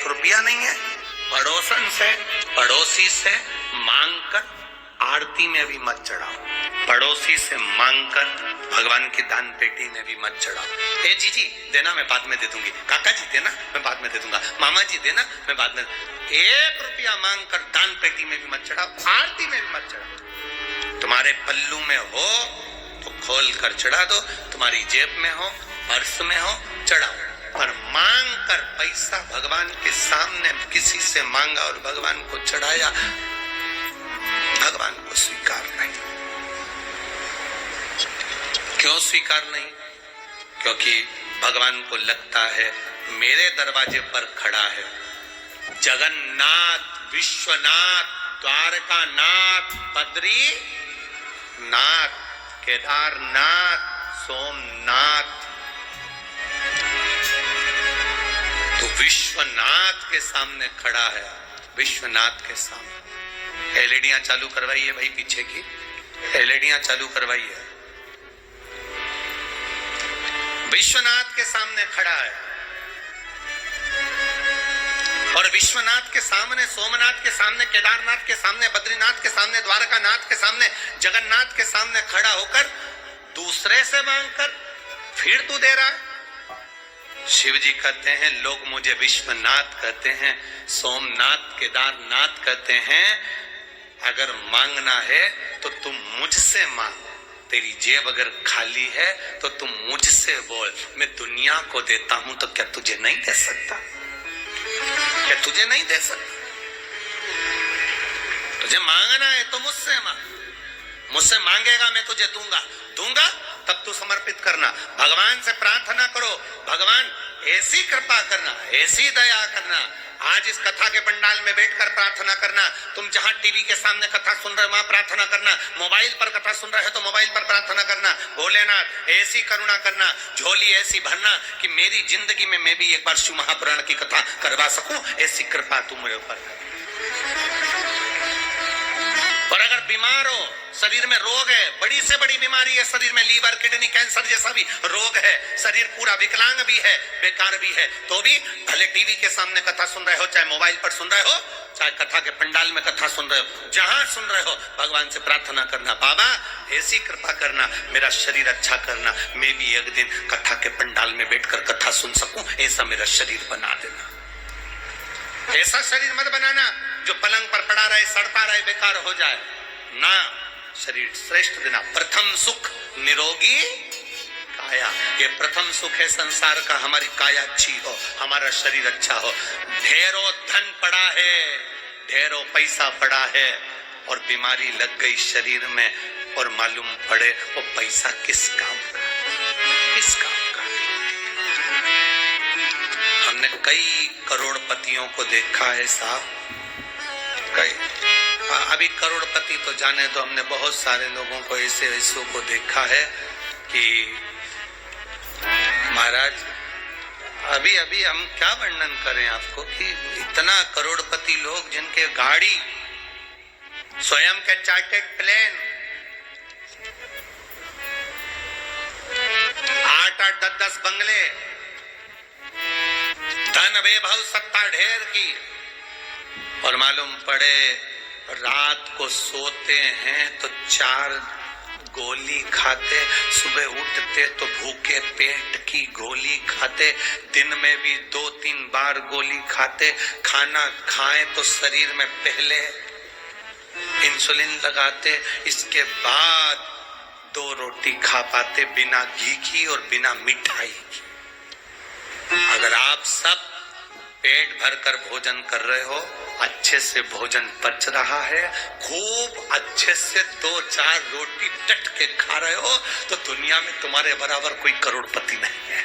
एक रुपया नहीं है, पड़ोसन से, पड़ोसी से मांग कर आरती में भी मत चढ़ाओ, पड़ोसी से मांगकर भगवान की दान पेटी में भी मत चढ़ाओ। ए जीजी देना, मैं बाद में दे दूंगी, काका जी देना, मैं बाद में दे दूंगा, मामा जी देना, मैं बाद में। एक रुपया मांगकर दान पेटी में भी मत चढ़ाओ, आरती में भी मत चढ़ाओ। तुम्हारे पल्लू में हो तो खोल कर चढ़ा दो, तुम्हारी जेब में हो, पर्स में हो, चढ़ाओ। पर मांग कर पैसा भगवान के सामने किसी से मांगा और भगवान को चढ़ाया, भगवान को स्वीकार नहीं। क्यों स्वीकार नहीं? क्योंकि भगवान को लगता है मेरे दरवाजे पर खड़ा है जगन्नाथ, विश्वनाथ, द्वारकानाथ, बद्रीनाथ, केदारनाथ, सोमनाथ। तो विश्वनाथ के सामने खड़ा है, विश्वनाथ के सामने। एलईडियां चालू करवाइए भाई, पीछे की एलईडियां चालू करवाइए। विश्वनाथ के सामने खड़ा है और विश्वनाथ के सामने, सोमनाथ के सामने, केदारनाथ के सामने, बद्रीनाथ के सामने, द्वारकानाथ के सामने, जगन्नाथ के सामने खड़ा होकर दूसरे से मांगकर फिर तू दे रहा है। शिव जी कहते हैं लोग मुझे विश्वनाथ कहते हैं, सोमनाथ, केदारनाथ कहते हैं। अगर मांगना है तो तुम मुझसे मांग, तेरी जेब अगर खाली है तो तुम मुझसे बोल। मैं दुनिया को देता हूं तो क्या तुझे नहीं दे सकता? क्या तुझे नहीं दे सकता? तुझे मांगना है तो मुझसे मांग, मुझसे मांगेगा मैं तुझे दूंगा, दूंगा तब तू समर्पित करना। भगवान से प्रार्थना करो, भगवान ऐसी कृपा करना, ऐसी दया करना। आज इस कथा के पंडाल में बैठकर प्रार्थना करना, तुम जहां टीवी के सामने कथा सुन रहे हो वहां प्रार्थना करना, मोबाइल पर कथा सुन रहे हो तो मोबाइल पर प्रार्थना करना। भोलेनाथ ऐसी करुणा करना, झोली ऐसी भरना कि मेरी जिंदगी में मैं भी एक बार शिव महापुराण की कथा करवा सकूं, ऐसी कृपा तुम मेरे ऊपर कर। और अगर बीमार हो, शरीर में रोग है, बड़ी से बड़ी बीमारी है शरीर में, लीवर, किडनी, कैंसर जैसा भी रोग है, शरीर पूरा विकलांग भी है, बेकार भी है, तो भी भले टीवी के सामने कथा सुन रहे हो, चाहे मोबाइल पर सुन रहे हो, चाहे कथा के पंडाल में कथा सुन रहे हो, जहां सुन रहे हो भगवान से प्रार्थना करना, बाबा ऐसी कृपा करना, मेरा शरीर अच्छा करना, मैं भी एक दिन कथा के पंडाल में बैठकर कथा सुन सकूं, ऐसा मेरा शरीर बना देना। ऐसा शरीर मत बनाना जो पलंग पर पड़ा रहे, सड़ता रहे, बेकार हो जाए ना। शरीर श्रेष्ठ देना। प्रथम सुख निरोगी काया, ये प्रथम सुख है संसार का, हमारी काया अच्छी हो, हमारा शरीर अच्छा हो। ढेरों धन पड़ा है, ढेरों पैसा पड़ा है और बीमारी लग गई शरीर में और मालूम पड़े वो पैसा किस काम का, किस काम का। हमने कई करोड़पतियों को देखा है साहब, कई। अभी करोड़पति तो जाने तो, हमने बहुत सारे लोगों को ऐसे ऐसों को देखा है कि महाराज अभी अभी हम क्या वर्णन करें आपको कि इतना करोड़पति लोग जिनके गाड़ी स्वयं के चार्टेड प्लेन, 8-8, 10-10 बंगले, धन वैभव, सत्ता ढेर की, और मालूम पड़े रात को सोते हैं तो 4 गोली खाते, सुबह उठते तो भूखे पेट की गोली खाते, दिन में भी 2-3 बार गोली खाते, खाना खाएं तो शरीर में पहले इंसुलिन लगाते, इसके बाद 2 रोटी खा पाते बिना घी की और बिना मिठाई की। अगर आप सब पेट भरकर भोजन कर रहे हो, अच्छे से भोजन पच रहा है, खूब अच्छे से 2-4 रोटी डट के खा रहे हो, तो दुनिया में तुम्हारे बराबर कोई करोड़पति नहीं है।